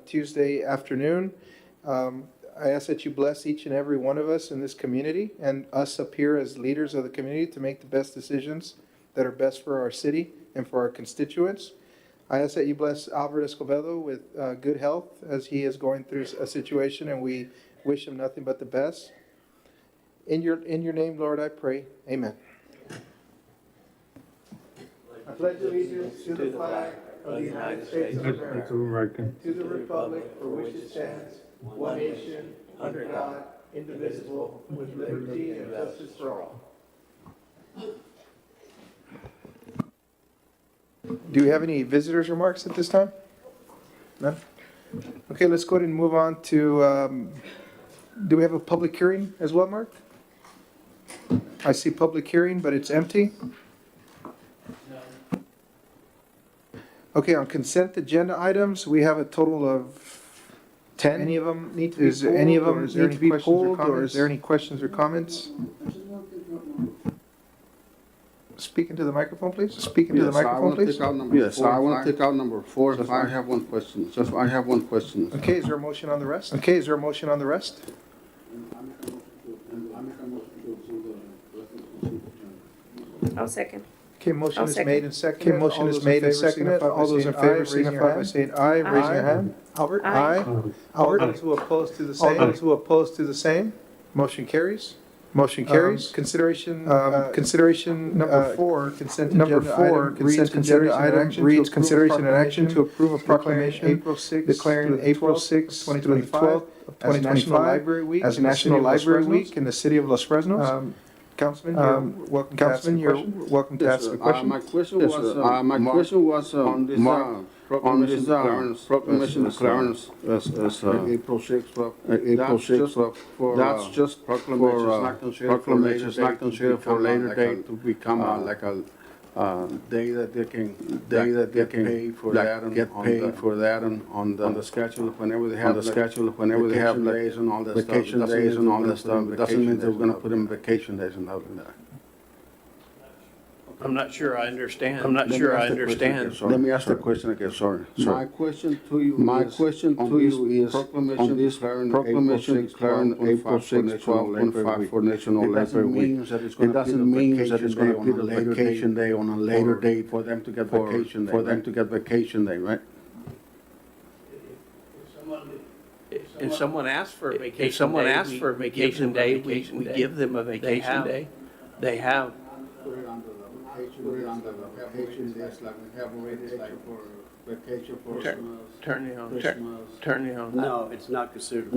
Tuesday afternoon. I ask that you bless each and every one of us in this community and us up here as leaders of the community to make the best decisions that are best for our city and for our constituents. I ask that you bless Albert Escobedo with good health as he is going through a situation, and we wish him nothing but the best. In your name, Lord, I pray. Amen. I pledge allegiance to the flag of the United States of America, to the republic for which it stands, one nation, under God, indivisible, with liberty and justice for all. Do we have any visitors' remarks at this time? None? Okay, let's go ahead and move on to, do we have a public hearing as well, Mark? I see public hearing, but it's empty. Okay, on consent agenda items, we have a total of 10. Any of them need to be pulled? Is any of them need to be pulled, or is there any questions or comments? Speak into the microphone, please. Speak into the microphone, please. Yes, I want to take out number 4. If I have one question. I have one question. Okay, is there a motion on the rest? Okay, is there a motion on the rest? I'll second. Okay, motion I'll is second. made and seconded. Okay, motion is made and seconded. All those in favor signify by saying aye. Raising your hand. Albert? Aye. Albert? All those who oppose to the same? All those who oppose to the same? Motion carries. Motion carries. Consideration number 4, consent agenda item reads consideration and action to approve a proclamation declaring April 6, 2025 as National Library Week as National Library Week in the city of Los Fresnos. Councilman, you're welcome to ask the question. My question was on this proclamation declarance as April 6th. That's just proclamations not considered for later date to become like a day that they can get paid for that on the schedule of whenever they have days and all that stuff. Vacation days and all that stuff. It doesn't mean that we're gonna put in vacation days and all of that. I'm not sure I understand. Let me ask the question again, sorry. My question to you is on this proclamation declaring April 6, 12.5 for National Library Week. It doesn't mean that it's going to be a vacation day on a later date for them to get vacation day, right? If someone asks for a vacation day, we give them a vacation day. They have. Put it on the vacation days like we have already, like for vacation for Turn it on. No, it's not considered to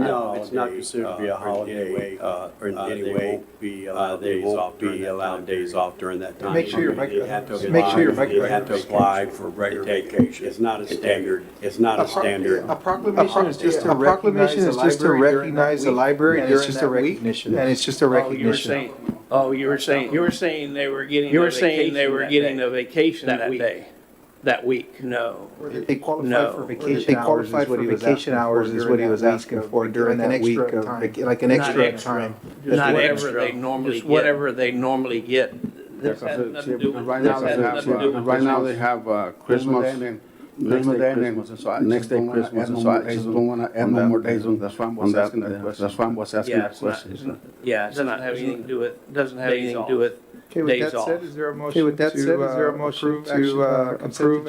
be a holiday, or in any way. They won't be allowed days off during that time. Make sure your You have to apply for regular vacation. It's not a standard, A proclamation is just to recognize the library, and it's just a recognition. And it's just a recognition. You were saying they were getting a vacation that day, that week. No. They qualify for vacation hours is what he was asking for during that week of, like an extra time. Not extra, whatever they normally get. This has nothing to do with. Right now they have Christmas. Next day Christmas, and so I just don't want to add no more days on. That's why I was asking that question. That's why I was asking that question. Yeah, it doesn't have anything to do with, Okay, with days that off. said, is there a motion to approve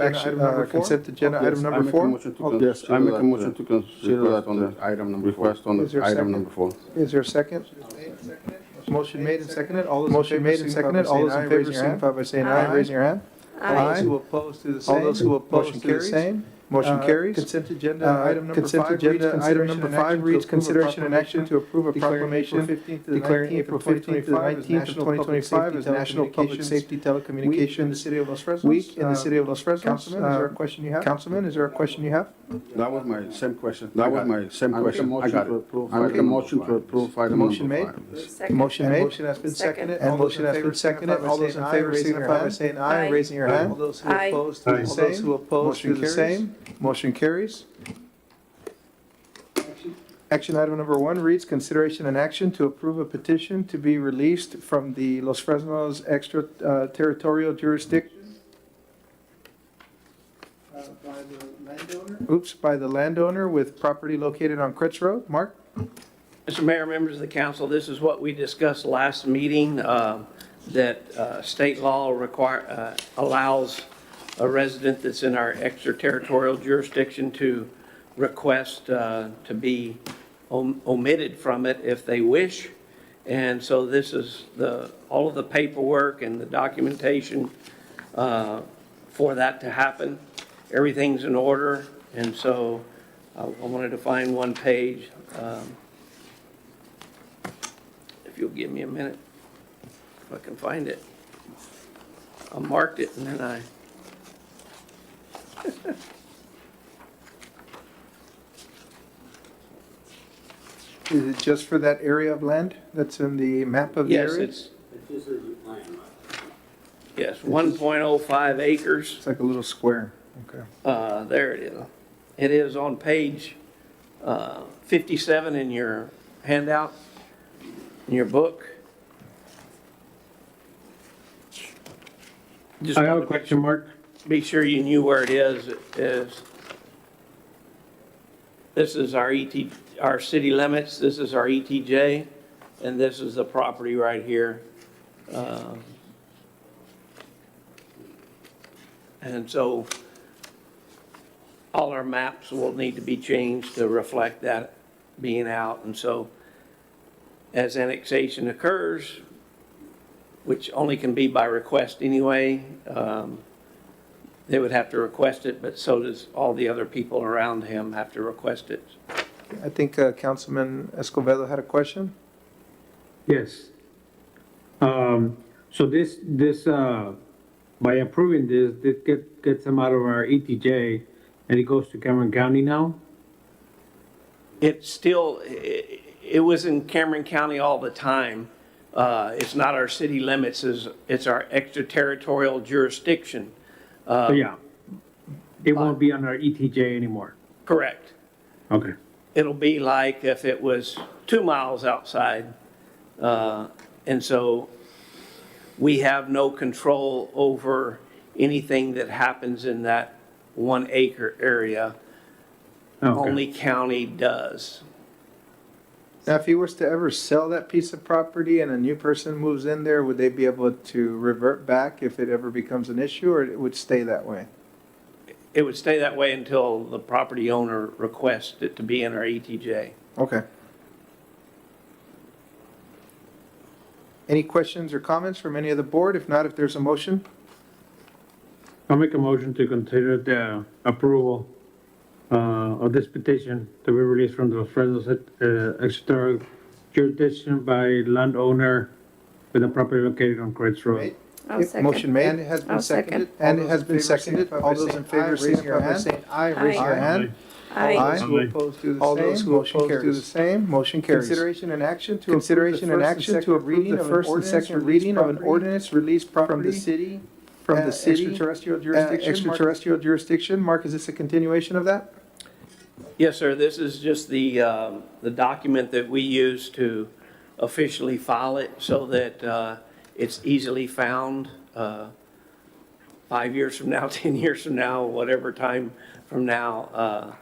consent agenda item number 4? Yes, I make a motion to consider that on the item number 4. Request on the item number 4. Is there a second? Motion made and seconded. All those in favor signify by saying aye. Raising your hand. All those who oppose to the same. All those who oppose to the same. Motion carries. Consent agenda item number 5 reads consideration and action to approve a proclamation declaring April 15th to the 19th of 2025 as National Public Safety Telecommunications Week in the city of Los Fresnos. Councilman, is there a question you have? Councilman, is there a question you have? That was my same question. I got it. I make a motion to approve item number 5. Motion made. Motion has been seconded. And motion has been seconded. All those in favor signify by saying aye. Raising your hand. All those who oppose to the same. Motion carries. Action item number 1 reads consideration and action to approve a petition to be released from the Los Fresnos extraterritorial jurisdiction by by the landowner with property located on Critz Road. Mark? Mr. Mayor, members of the council, this is what we discussed last meeting, that state law allows a resident that's in our extraterritorial jurisdiction to request to be omitted from it if they wish. And so this is all of the paperwork and the documentation for that to happen. Everything's in order, and so I wanted to find one page. If you'll give me a minute, if I can find it. I marked it and then I... Is it just for that area of land that's in the map of the Yes, area? it's, yes, 1.05 acres. It's like a little square. Okay. There it is. It is on page 57 in your handout, in your book. Just I have a wanted to question, Mark. be sure you knew where it is. This is our city limits, this is our ETJ, and this is the property right here. And so all our maps will need to be changed to reflect that being out. And so as annexation occurs, which only can be by request anyway, they would have to request it, but so does all the other people around him have to request it. I think Councilman Escobedo had a question. Yes. So this, by approving this gets them out of our ETJ and it goes to Cameron County now? It was in Cameron County all the time. It's not our city limits, it's our extraterritorial jurisdiction. So yeah, it won't be on our ETJ anymore. Correct. Okay. It'll be like if it was 2 miles outside. And so we have no control over anything that happens in that 1 acre area. Okay. Only county does. Now, if he was to ever sell that piece of property and a new person moves in there, would they be able to revert back if it ever becomes an issue, or it would stay that way? It would stay that way until the property owner requests it to be in our ETJ. Okay. Any questions or comments from any of the board? If not, if there's a motion? I'll make a motion to consider the approval of this petition to be released from the Fresno extraterritorial jurisdiction by landowner with a property located on Critz Road. I'll second. Motion made. And it has been I'll second. seconded. And it has been seconded. All those in favor, signify by saying aye. Raise your hand. Aye. All those who oppose do the same. All those who oppose do the same. Motion carries. Consideration and action to approve the first and second reading of an ordinance released from the city extraterritorial jurisdiction. Mark, is this a continuation of that? Yes, sir. This is just the document that we use to officially file it so that it's easily found 5 years from now, 10 years from now, whatever time from now.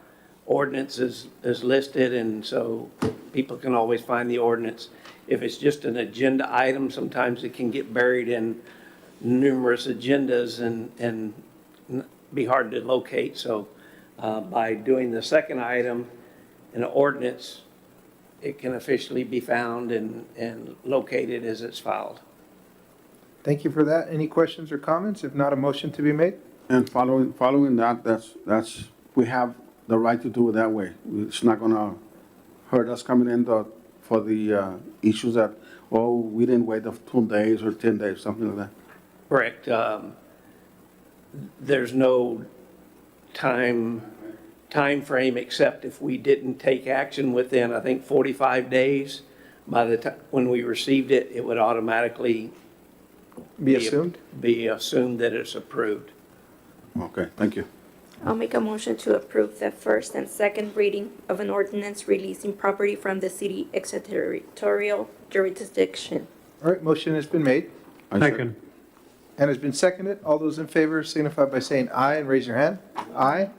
Ordinance is listed, and so people can always find the ordinance. If it's just an agenda item, sometimes it can get buried in numerous agendas and be hard to locate. So by doing the second item, an ordinance, it can officially be found and located as it's filed. Thank you for that. Any questions or comments? If not, a motion to be made? And following that, that's, we have the right to do it that way. It's not gonna hurt us coming in for the issues that, oh, we didn't wait the 2 days or 10 days, something like that. Correct. There's no time frame except if we didn't take action within, I think, 45 days. By the time, when we received it, it would automatically Be assumed? be assumed that it's approved. Okay, thank you. I'll make a motion to approve the first and second reading of an ordinance releasing property from the city extraterritorial jurisdiction. All right, motion has been made Second. and has been seconded. All those in favor signify by saying aye and raise your hand. Aye.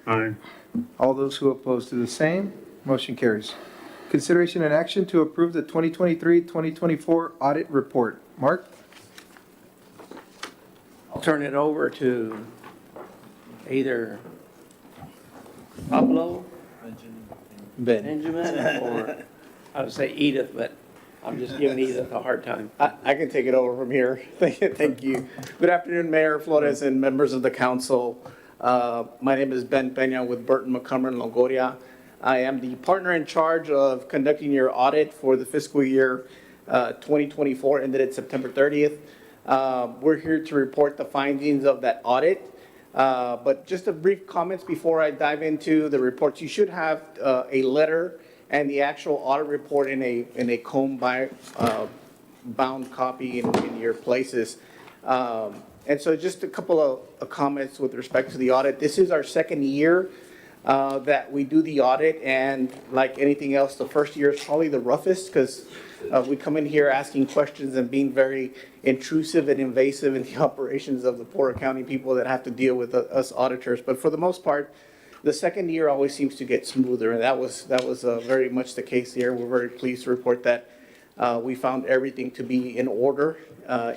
Aye. All those who oppose to the same, motion carries. Consideration and action to approve the 2023-2024 audit report. Mark? I'll turn it over to either Pablo, Benjamin, or I would say Edith, but I'm just giving Edith a hard time. I can take it over from here. Thank you. Good afternoon, Mayor Flores and members of the council. My name is Ben Peña with Burton McCumber Longoria. I am the partner in charge of conducting your audit for the fiscal year 2024, ended at September 30th. We're here to report the findings of that audit. But just a brief comments before I dive into the reports. You should have a letter and the actual audit report in a bound copy in your places. And so just a couple of comments with respect to the audit. This is our second year that we do the audit, and like anything else, the first year is probably the roughest because we come in here asking questions and being very intrusive and invasive in the operations of the poor accounting people that have to deal with us auditors. But for the most part, the second year always seems to get smoother, and that was very much the case here. We're very pleased to report that we found everything to be in order,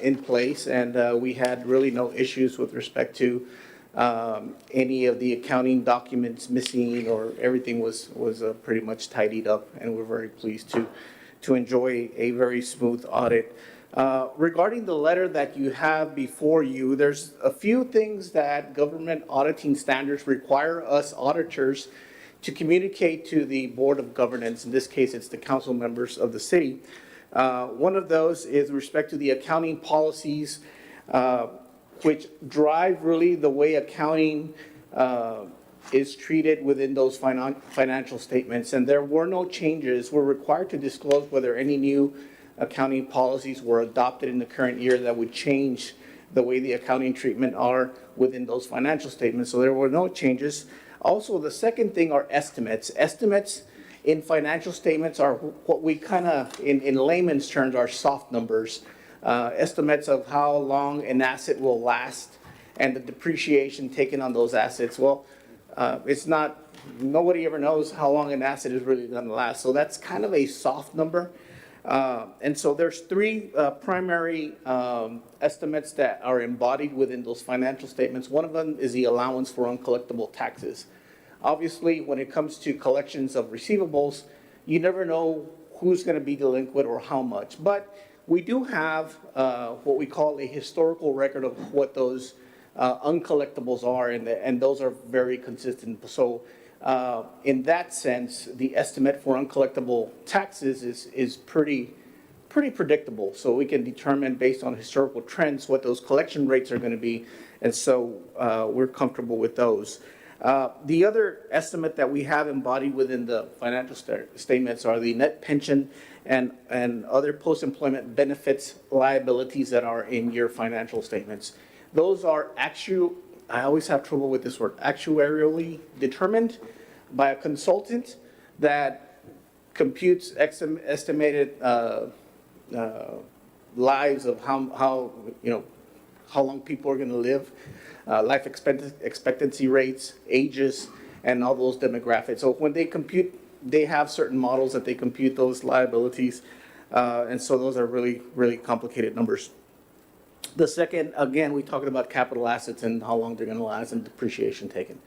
in place, and we had really no issues with respect to any of the accounting documents missing, or everything was pretty much tidied up, and we're very pleased to enjoy a very smooth audit. Regarding the letter that you have before you, there's a few things that government auditing standards require us auditors to communicate to the Board of Governance. In this case, it's the council members of the city. One of those is with respect to the accounting policies, which drive really the way accounting is treated within those financial statements. And there were no changes. We're required to disclose whether any new accounting policies were adopted in the current year that would change the way the accounting treatment are within those financial statements. So there were no changes. Also, the second thing are estimates. Estimates in financial statements are what we kind of, in layman's terms, are soft numbers. Estimates of how long an asset will last and the depreciation taken on those assets. Well, it's not, nobody ever knows how long an asset is really going to last. So that's kind of a soft number. And so there's three primary estimates that are embodied within those financial statements. One of them is the allowance for uncollectible taxes. Obviously, when it comes to collections of receivables, you never know who's going to be delinquent or how much. But we do have what we call a historical record of what those uncollectibles are, and those are very consistent. So in that sense, the estimate for uncollectible taxes is pretty predictable. So we can determine based on historical trends what those collection rates are going to be, and so we're comfortable with those. The other estimate that we have embodied within the financial statements are the net pension and other post-employment benefits liabilities that are in your financial statements. Those are I always have trouble with this word, actuarially determined by a consultant that computes estimated lives of how long people are going to live, life expectancy rates, ages, and all those demographics. So when they compute, they have certain models that they compute those liabilities, and so those are really, really complicated numbers. The second, again, we talked about capital assets and how long they're going to last and depreciation taken.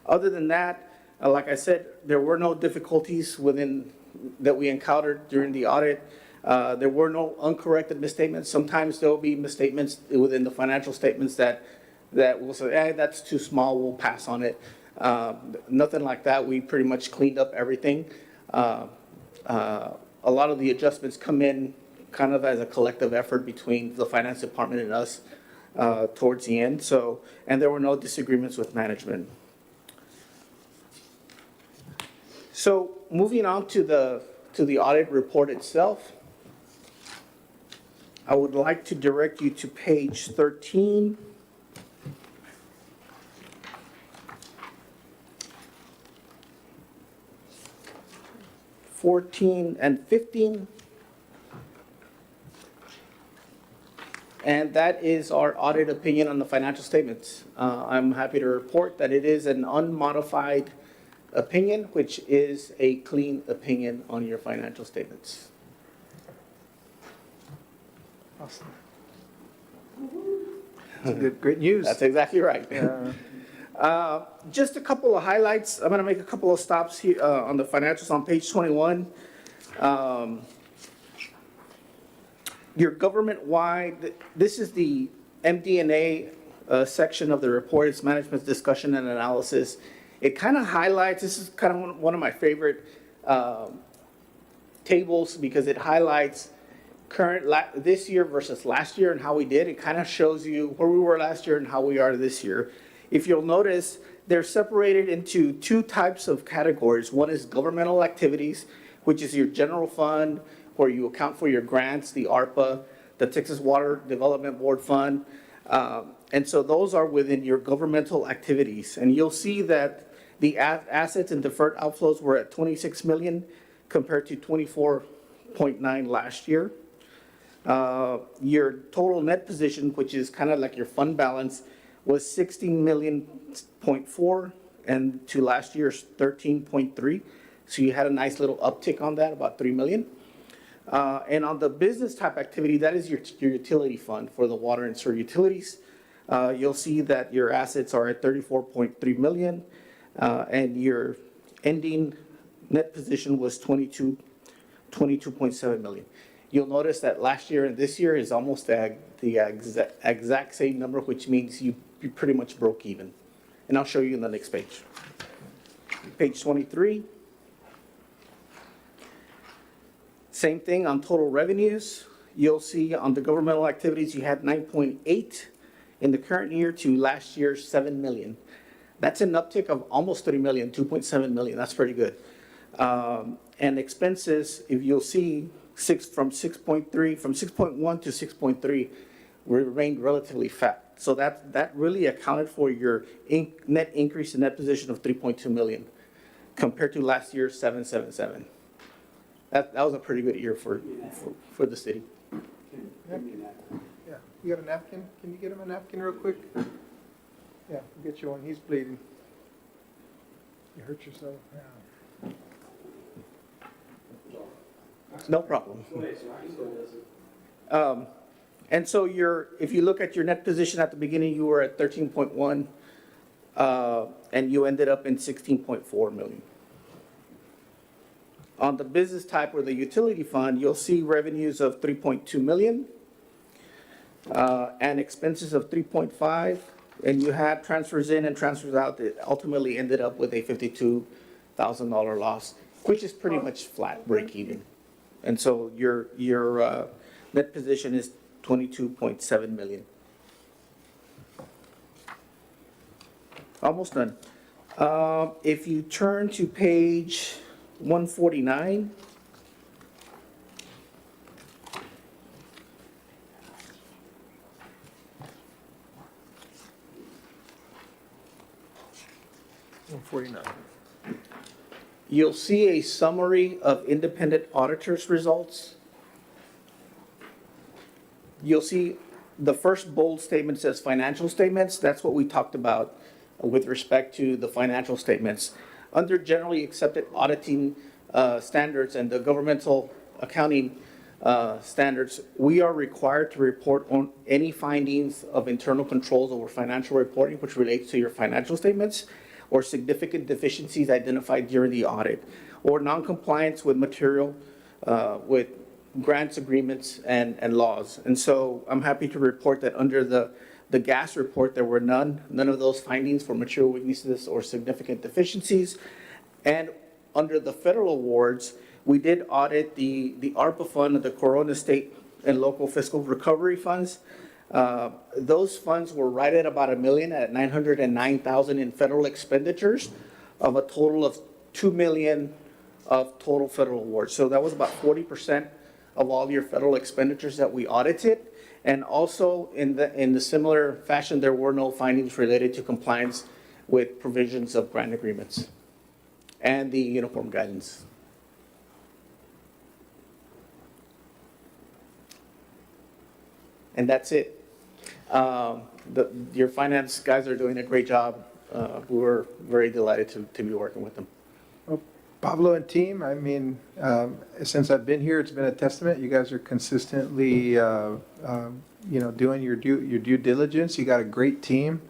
Other than that, like I said, there were no difficulties that we encountered during the audit. There were no uncorrected misstatements. Sometimes there will be misstatements within the financial statements that we'll say, that's too small, we'll pass on it. Nothing like that. We pretty much cleaned up everything. A lot of the adjustments come in kind of as a collective effort between the finance department and us towards the end. So, and there were no disagreements with management. So moving on to the audit report itself, I would like to direct you to page 13. 14 and 15. And that is our audit opinion on the financial statements. I'm happy to report that it is an unmodified opinion, which is a clean opinion on your financial statements. Awesome. That's good, great news. That's exactly right. Just a couple of highlights. I'm going to make a couple of stops here on the financials on page 21. Your government-wide, this is the MD&A section of the report. It's management's discussion and analysis. It kind of highlights, this is kind of one of my favorite tables because it highlights this year versus last year and how we did. It kind of shows you where we were last year and how we are this year. If you'll notice, they're separated into two types of categories. One is governmental activities, which is your general fund, where you account for your grants, the ARPA, the Texas Water Development Board Fund. And so those are within your governmental activities. And you'll see that the assets and deferred outflows were at 26 million compared to 24.9 last year. Your total net position, which is kind of like your fund balance, was 16 million point four, and to last year's 13.3. So you had a nice little uptick on that, about 3 million. And on the business type activity, that is your utility fund for the water and sewer utilities. You'll see that your assets are at 34.3 million, and your ending net position was 22.7 million. You'll notice that last year and this year is almost the exact same number, which means you pretty much broke even. And I'll show you in the next page. Page 23. Same thing on total revenues. You'll see on the governmental activities, you had 9.8 in the current year to last year's 7 million. That's an uptick of almost 3 million, 2.7 million. That's pretty good. And expenses, if you'll see, from 6.1 to 6.3, remained relatively fat. So that really accounted for your net increase in net position of 3.2 million compared to last year's 777. That was a pretty good year for the city. Yeah, you got a napkin? Can you get him a napkin real quick? Yeah, we'll get you one. He's bleeding. You hurt yourself. Yeah. No problem. And so if you look at your net position at the beginning, you were at 13.1, and you ended up in 16.4 million. On the business type or the utility fund, you'll see revenues of 3.2 million, and expenses of 3.5, and you had transfers in and transfers out that ultimately ended up with a $52,000 loss, which is pretty much flat, break even. And so your net position is 22.7 million. Almost done. If you turn to page 149. You'll see a summary of independent auditors' results. You'll see the first bold statement says financial statements. That's what we talked about with respect to the financial statements. Under generally accepted auditing standards and the governmental accounting standards, we are required to report on any findings of internal controls over financial reporting, which relates to your financial statements, or significant deficiencies identified during the audit, or noncompliance with material, with grants agreements and laws. And so I'm happy to report that under the gas report, there were none of those findings for material weaknesses or significant deficiencies. And under the federal awards, we did audit the ARPA fund, the Corona State and Local Fiscal Recovery Funds. Those funds were right at about $1 million, at $909,000 in federal expenditures, of a total of $2 million of total federal awards. So that was about 40% of all your federal expenditures that we audited. And also in the similar fashion, there were no findings related to compliance with provisions of grant agreements and the uniform guidance. And that's it. Your finance guys are doing a great job. We're very delighted to be working with them. Pablo and team, I mean, since I've been here, it's been a testament. You guys are consistently, doing your due diligence. You got a great team.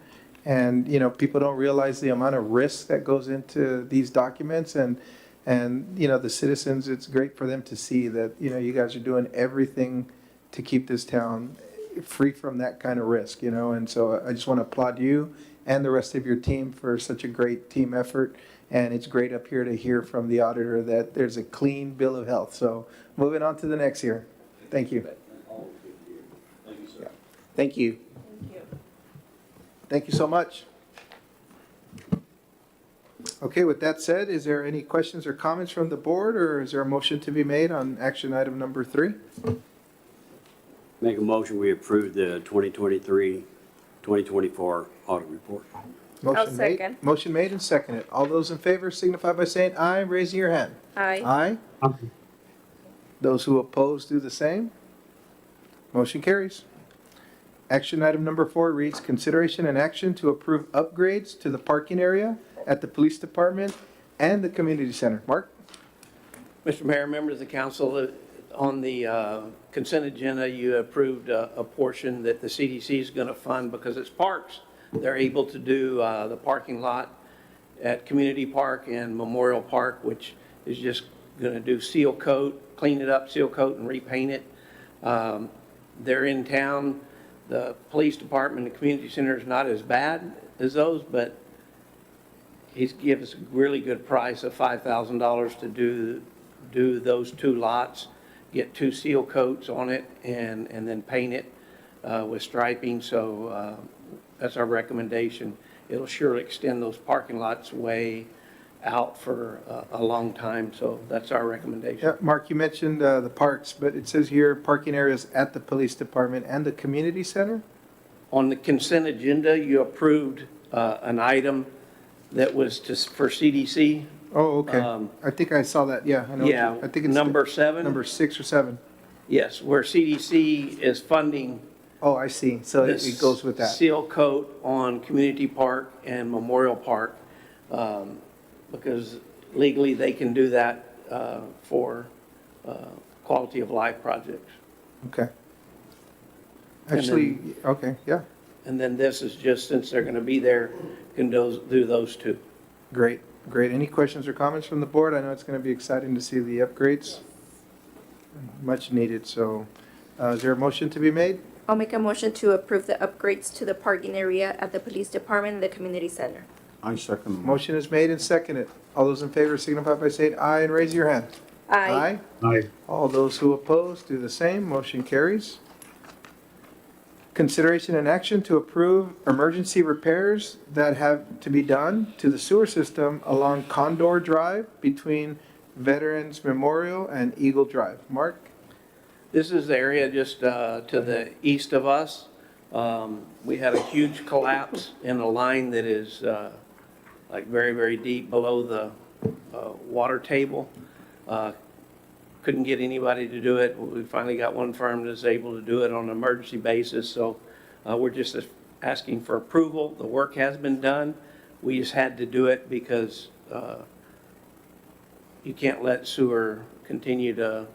And, people don't realize the amount of risk that goes into these documents. And, the citizens, it's great for them to see that, you guys are doing everything to keep this town free from that kind of risk, And so I just want to applaud you and the rest of your team for such a great team effort. And it's great up here to hear from the auditor that there's a clean bill of health. So moving on to the next year. Thank you. Thank you. Thank you so much. Okay, with that said, is there any questions or comments from the board, or is there a motion to be made on action item number 3? Make a motion, we approve the 2023, 2024 audit report. Motion made- second. Motion made and seconded. All those in favor signify by saying aye, raising your hand. Aye. Aye. Those who oppose do the same. Motion carries. Action item number 4 reads, consideration and action to approve upgrades to the parking area at the police department and the community center. Mark? Mr. Mayor, members of the council, on the consent agenda, you approved a portion that the CDC is going to fund because it's parks. They're able to do the parking lot at Community Park and Memorial Park, which is just going to do seal coat, clean it up, seal coat, and repaint it. They're in town. The police department and community center is not as bad as those, but he's given us a really good price of $5,000 to do those 2 lots, get 2 seal coats on it, and then paint it with striping. So that's our recommendation. It'll surely extend those parking lots way out for a long time, so that's our recommendation. Yeah, Mark, you mentioned the parks, but it says here parking areas at the police department and the community center? On the consent agenda, you approved an item that was for CDC. Oh, okay. I think I saw that, yeah. I know. Yeah, I think it's number 7. Number 6 or 7. Yes, where CDC is funding Oh, I see. So it goes with that. seal coat on Community Park and Memorial Park, because legally they can do that for quality of life projects. Okay. And Actually, okay, yeah, And then this is just, since they're going to be there, can do those 2. great, great. Any questions or comments from the board? I know it's going to be exciting to see the upgrades. Much needed, so is there a motion to be made? I'll make a motion to approve the upgrades to the parking area at the police department and the community center. I second. Motion is made and seconded. All those in favor signify by saying aye and raise your hand. Aye. Aye. All those who oppose do the same. Motion carries. Consideration and action to approve emergency repairs that have to be done to the sewer system along Condor Drive between Veterans Memorial and Eagle Drive. Mark? This is the area just to the east of us. We had a huge collapse in a line that is like very, very deep below the water table. Couldn't get anybody to do it. We finally got one firm that's able to do it on an emergency basis. So we're just asking for approval. The work has been done. We just had to do it because you can't let sewer continue to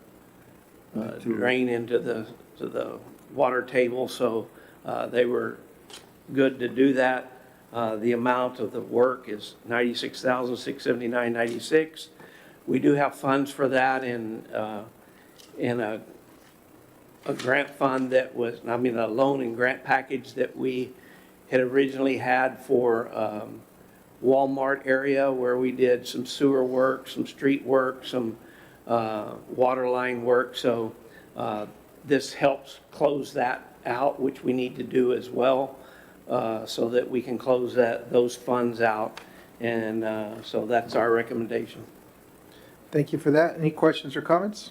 drain into the water table, so they were good to do that. The amount of the work is $96,679.96. We do have funds for that in a grant fund that was, a loan and grant package that we had originally had for Walmart area, where we did some sewer work, some street work, some water line work. So this helps close that out, which we need to do as well, so that we can close those funds out. And so that's our recommendation. Thank you for that. Any questions or comments?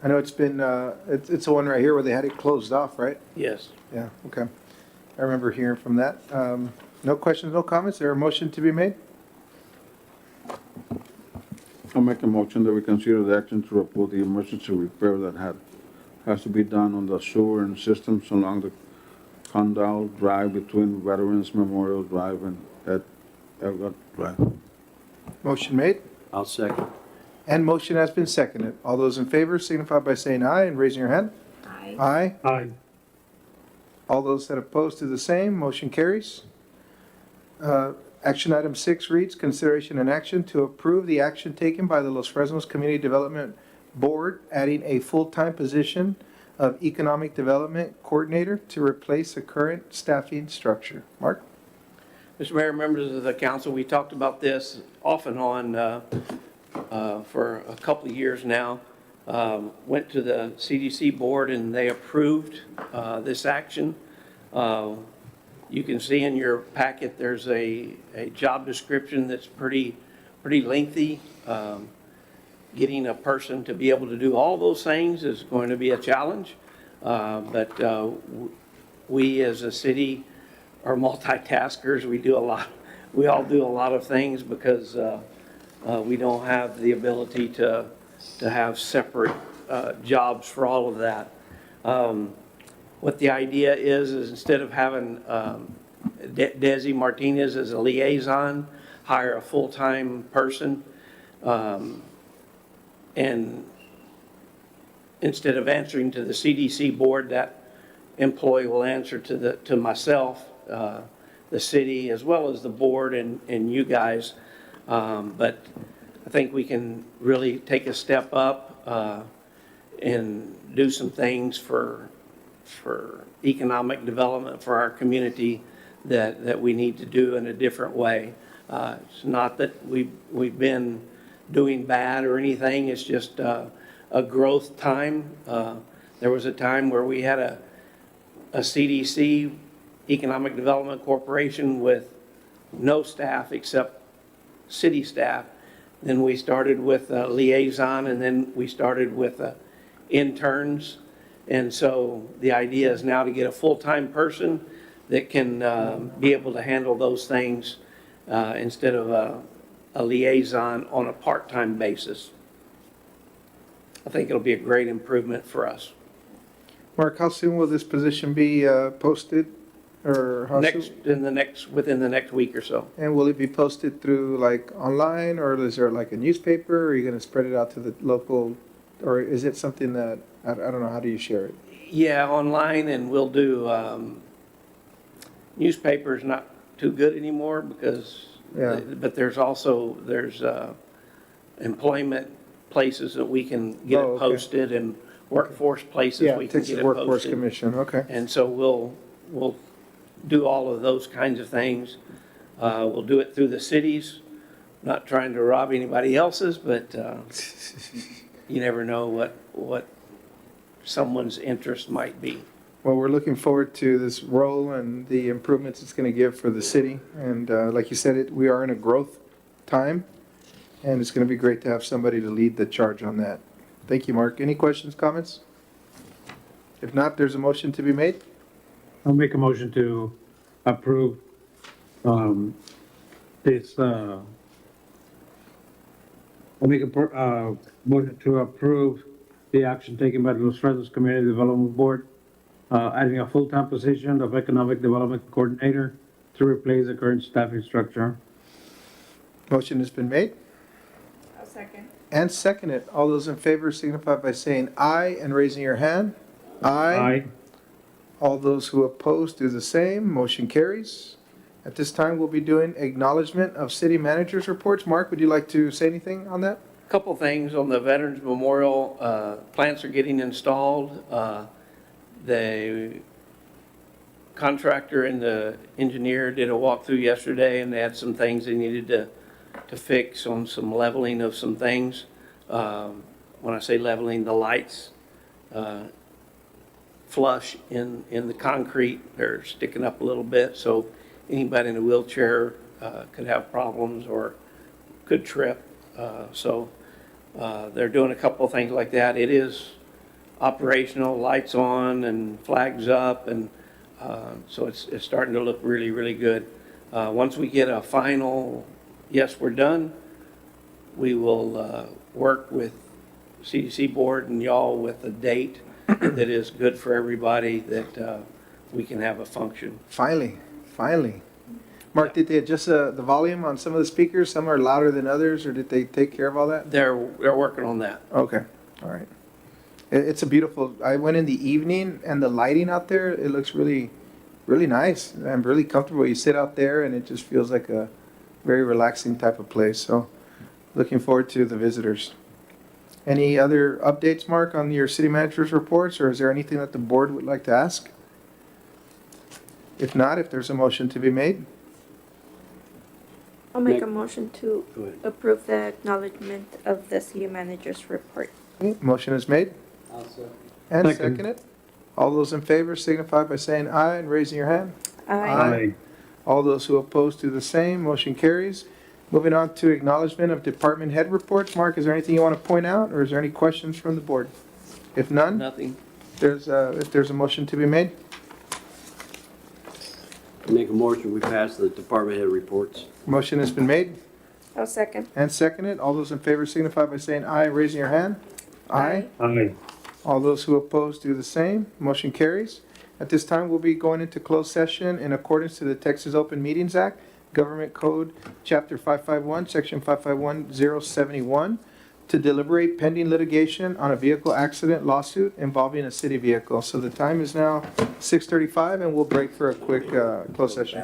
I know it's been, it's the one right here where they had it closed off, right? Yes. Yeah, okay. I remember hearing from that. No questions, no comments? Is there a motion to be made? I'll make a motion that we consider the action to approve the emergency repair that had has to be done on the sewer and systems along the Condell Drive between Veterans Memorial Drive and Elgott Drive. Motion made I'll second. and motion has been seconded. All those in favor signify by saying aye and raising your hand. Aye. Aye. Aye. All those that oppose to the same, motion carries. Action item 6 reads, consideration and action to approve the action taken by the Los Fresnos Community Development Board, adding a full-time position of Economic Development Coordinator to replace the current staffing structure. Mark? Mr. Mayor, members of the council, we talked about this off and on for a couple of years now. Went to the CDC board and they approved this action. You can see in your packet, there's a job description that's pretty lengthy. Getting a person to be able to do all those things is going to be a challenge. But we as a city are multitaskers. We all do a lot of things because we don't have the ability to have separate jobs for all of that. What the idea is instead of having Desi Martinez as a liaison, hire a full-time person. And instead of answering to the CDC board, that employee will answer to myself, the city, as well as the board and you guys. But I think we can really take a step up and do some things for economic development for our community that we need to do in a different way. It's not that we've been doing bad or anything, it's just a growth time. There was a time where we had a CDC, Economic Development Corporation, with no staff except city staff. Then we started with a liaison, and then we started with interns. And so the idea is now to get a full-time person that can be able to handle those things instead of a liaison on a part-time basis. I think it'll be a great improvement for us. Mark, how soon will this position be posted? Or how soon? Within the next week or so. And will it be posted through like online, or is there like a newspaper? Or are you going to spread it out to the local, or is it something that, I don't know, how do you share it? Yeah, online, and we'll do, newspapers not too good anymore because, Yeah. but there's employment places that we can get Oh, it okay. posted, and workforce places Yeah, we can Texas get it Workforce posted. Commission, okay. And so we'll do all of those kinds of things. We'll do it through the cities, not trying to rob anybody else's, but you never know what someone's interest might be. Well, we're looking forward to this role and the improvements it's going to give for the city. And like you said, we are in a growth time, and it's going to be great to have somebody to lead the charge on that. Thank you, Mark. Any questions, comments? If not, there's a motion to be made. I'll make a motion to approve this, I'll make a motion to approve the action taken by the Los Fresnos Community Development Board, adding a full-time position of Economic Development Coordinator to replace the current staffing structure. Motion has been made I'll second. and seconded. All those in favor signify by saying aye and raising your hand. Aye. All those who oppose do the same. Motion carries. At this time, we'll be doing acknowledgement of city managers' reports. Mark, would you like to say anything on that? Couple things on the Veterans Memorial. Plants are getting installed. The contractor and the engineer did a walkthrough yesterday, and they had some things they needed to fix on some leveling of some things. When I say leveling, the lights flush in the concrete. They're sticking up a little bit, so anybody in a wheelchair could have problems or could trip. So they're doing a couple of things like that. It is operational, lights on and flags up, and so it's starting to look really, really good. Once we get a final, yes, we're done, we will work with CDC board and y'all with a date that is good for everybody, that we can have a function. Finally, finally. Mark, did they adjust the volume on some of the speakers? Some are louder than others, or did they take care of all that? They're working on that. Okay, all right. It's a beautiful, I went in the evening and the lighting out there, it looks really, really nice. I'm really comfortable. You sit out there and it just feels like a very relaxing type of place. So looking forward to the visitors. Any other updates, Mark, on your city manager's reports, or is there anything that the board would like to ask? If not, if there's a motion to be made, I'll make a motion to Go ahead. approve the acknowledgement of the city manager's report. motion is made and Second. seconded. All those in favor signify by saying aye and raising your hand. Aye. All those who oppose do the same. Motion carries. Moving on to acknowledgement of department head reports. Mark, is there anything you want to point out, or is there any questions from the board? If none, Nothing. if there's a motion to be made, Make a motion, we pass the department head reports. motion has been made I'll second. and seconded. All those in favor signify by saying aye and raising your hand. Aye. Aye. All those who oppose do the same. Motion carries. At this time, we'll be going into closed session in accordance to the Texas Open Meetings Act, Government Code, Chapter 551, Section 551071, to deliberate pending litigation on a vehicle accident lawsuit involving a city vehicle. So the time is now 6:35, and we'll break for a quick closed session.